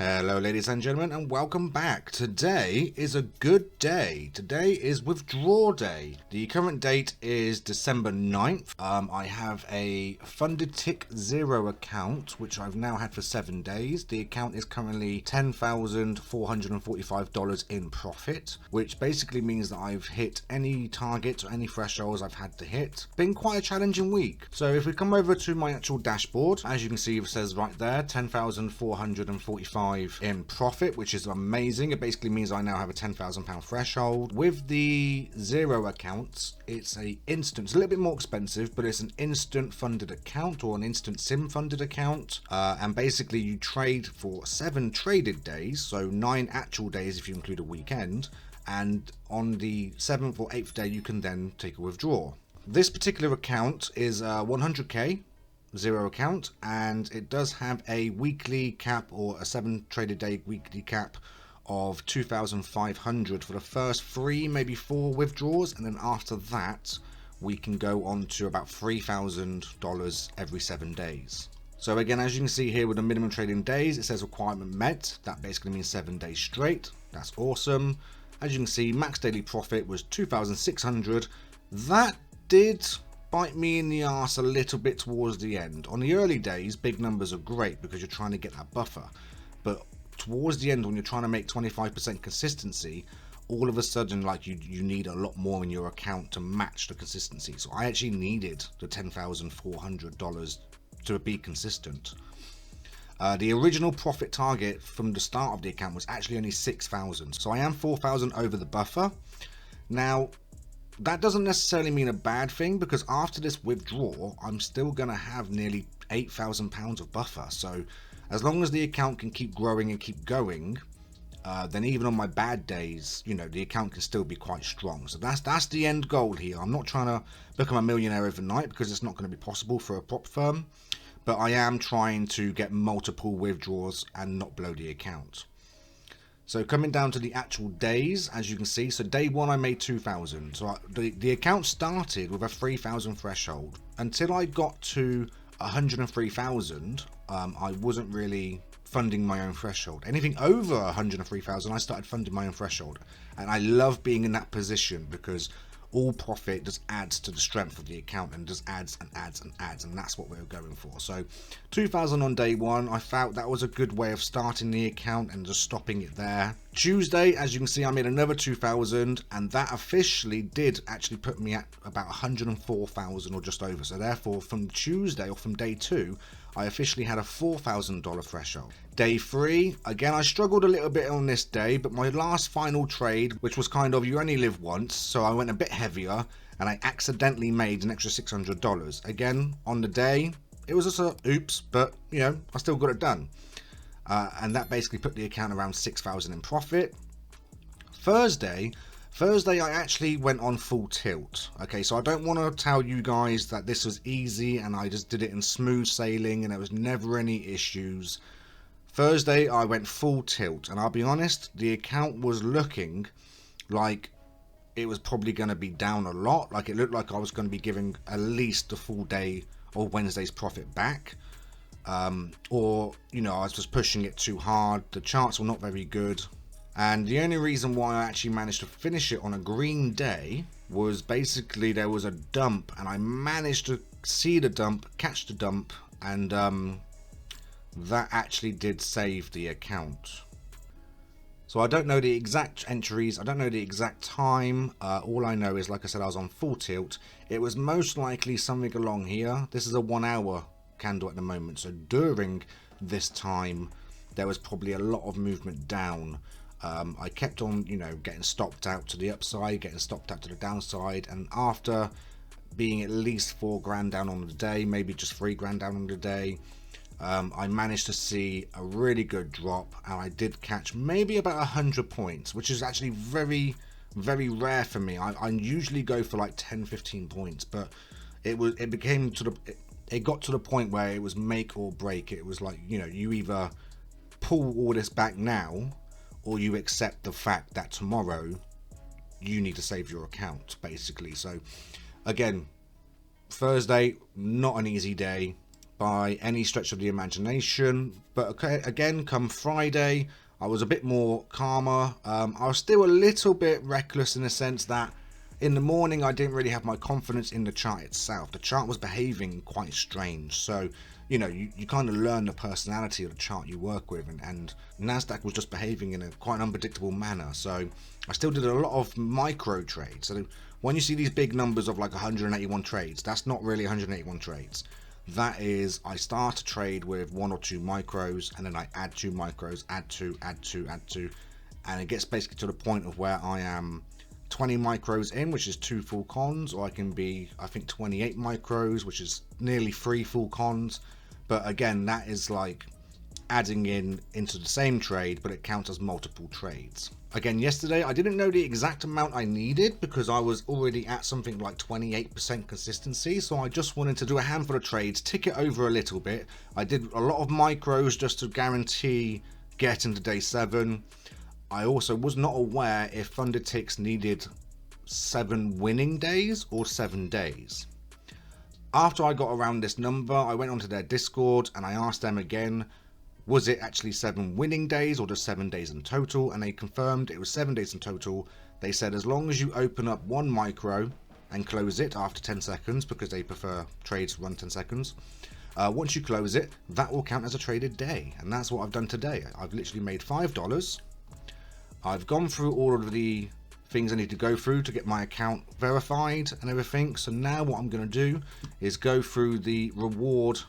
Hello ladies and gentlemen, and welcome back. Today is a good day. Today is withdrawal day. The current date is December 9th. I have a FundingTicks 0 account, which I've now had for 7 days. The account is currently $10,445 in profit, which basically means that I've hit any targets or any thresholds I've had to hit. Been quite a challenging week. So if we come over to my actual dashboard, as you can see, it says right there, 10,445 in profit, which is amazing. It basically means I now have a £10,000 threshold. With the 0 accounts, it's a little bit more expensive, but it's an instant funded account or an instant sim funded account. And basically you trade for 7 traded days, so 9 actual days if you include a weekend. And on the 7th or 8th day, you can then take a withdrawal. This particular account is 100k. 0 account, and it does have a weekly cap or a 7 traded day weekly cap of 2,500 for the first 3, maybe 4 withdrawals, and then after that we can go on to about $3,000 every 7 days. So again, as you can see here with the minimum trading days, it says requirement met. That basically means 7 days straight. That's awesome. As you can see, max daily profit was 2,600. That did bite me in the arse a little bit towards the end. On the early days, big numbers are great because you're trying to get that buffer, but towards the end, when you're trying to make 25% consistency, all of a sudden, like you need a lot more in your account to match the consistency. So I actually needed the $10,400 to be consistent. The original profit target from the start of the account was actually only 6,000, so I am 4,000 over the buffer. Now that doesn't necessarily mean a bad thing, because after this withdrawal I'm still going to have nearly £8,000 of buffer. So as long as the account can keep growing and keep going, then even on my bad days, you know, the account can still be quite strong. So that's the end goal here. I'm not trying to become a millionaire overnight, because it's not going to be possible for a prop firm, but I am trying to get multiple withdrawals and not blow the account. So coming down to the actual days, as you can see, so day 1 I made 2,000. So the account started with a 3,000 threshold. Until I got to 103,000, I wasn't really funding my own threshold. Anything over 103,000, I started funding my own threshold. And I love being in that position, because all profit just adds to the strength of the account and just adds and adds and adds, and that's what we were going for. So 2,000 on day 1, I felt that was a good way of starting the account and just stopping it there. Tuesday, as you can see, I made another 2,000, and that officially did actually put me at about 104,000 or just over. So therefore, from Tuesday, or from day 2, I officially had a $4,000 threshold. Day 3, again, I struggled a little bit on this day, but my last final trade, which was kind of you only live once, so I went a bit heavier, and I accidentally made an extra $600. Again, on the day, it was just a oops, but you know, I still got it done. And that basically put the account around 6,000 in profit. Thursday, I actually went on full tilt. Okay, so I don't want to tell you guys that this was easy and I just did it in smooth sailing and there was never any issues. Thursday, I went full tilt, and I'll be honest, the account was looking like it was probably going to be down a lot. Like it looked like I was going to be giving at least the full day or Wednesday's profit back. Or, you know, I was just pushing it too hard. The charts were not very good. And the only reason why I actually managed to finish it on a green day was basically there was a dump, and I managed to see the dump, catch the dump, and that actually did save the account. So I don't know the exact entries, I don't know the exact time. All I know is, like I said, I was on full tilt. It was most likely something along here. This is a 1 hour candle at the moment, so during this time there was probably a lot of movement down. I kept on, you know, getting stopped out to the upside, getting stopped out to the downside, and after being at least 4 grand down on the day, maybe just 3 grand down on the day, I managed to see a really good drop, and I did catch maybe about 100 points, which is actually very, very rare for me. I usually go for like 10-15 points, but it got to the point where it was make or break. It was like, you know, you either pull all this back now, or you accept the fact that tomorrow you need to save your account, basically. So again, Thursday, not an easy day, by any stretch of the imagination. But okay, again, come Friday, I was a bit more calmer. I was still a little bit reckless in the sense that in the morning I didn't really have my confidence in the chart itself. The chart was behaving quite strange. So, you know, you kind of learn the personality of the chart you work with, and NASDAQ was just behaving in a quite an unpredictable manner. So I still did a lot of micro trades. So when you see these big numbers of like 181 trades, that's not really 181 trades. That is, I start to trade with 1 or 2 micros, and then I add 2 micros, add 2, and it gets basically to the point of where I am 20 micros in, which is 2 full cons, or I can be, I think, 28 micros, which is nearly 3 full cons. But again, that is like adding into the same trade, but it counts as multiple trades. Again, yesterday I didn't know the exact amount I needed because I was already at something like 28% consistency, so I just wanted to do a handful of trades, tick it over a little bit. I did a lot of micros just to guarantee getting to day 7. I also was not aware if FundingTicks needed 7 winning days or 7 days. After I got around this number, I went onto their Discord and I asked them again, was it actually 7 winning days or just 7 days in total? And they confirmed it was 7 days in total. They said as long as you open up 1 micro and close it after 10 seconds, because they prefer trades to run 10 seconds. Once you close it, that will count as a traded day. And that's what I've done today. I've literally made $5. I've gone through all of the things I need to go through to get my account verified and everything. So now what I'm going to do is go through the reward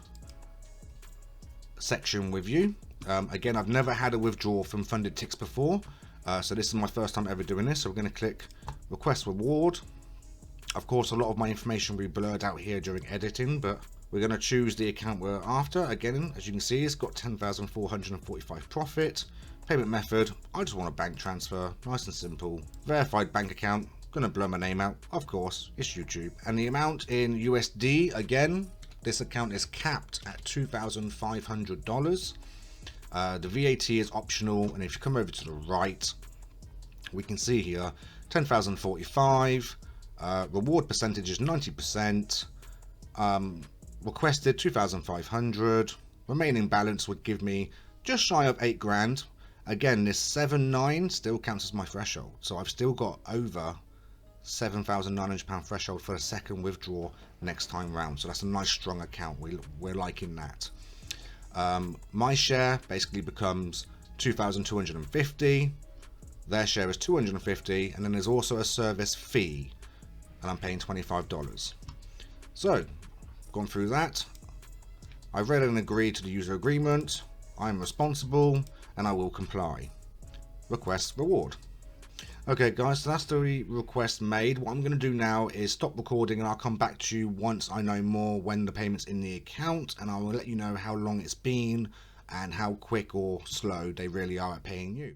section with you. Again, I've never had a withdrawal from FundingTicks before, so this is my first time ever doing this. So we're going to click request reward. Of course, a lot of my information will be blurred out here during editing, but we're going to choose the account we're after. Again, as you can see, it's got 10,445 profit. Payment method, I just want a bank transfer, nice and simple. Verified bank account, gonna blur my name out, of course, it's YouTube. And the amount in USD, again, this account is capped at $2,500. The VAT is optional, and if you come over to the right, we can see here 10,045, reward percentage is 90%, requested 2,500, remaining balance would give me just shy of 8 grand. Again, this 7.9 still counts as my threshold, so I've still got over £7,900 threshold for a second withdrawal next time round. So that's a nice strong account. We're liking that. My share basically becomes 2,250. Their share is 250, and then there's also a service fee, and I'm paying $25. So, gone through that. I've read and agreed to the user agreement. I'm responsible, and I will comply. Request reward. Okay guys, so that's the request made. What I'm going to do now is stop recording, and I'll come back to you once I know more when the payment's in the account, and I will let you know how long it's been and how quick or slow they really are at paying you.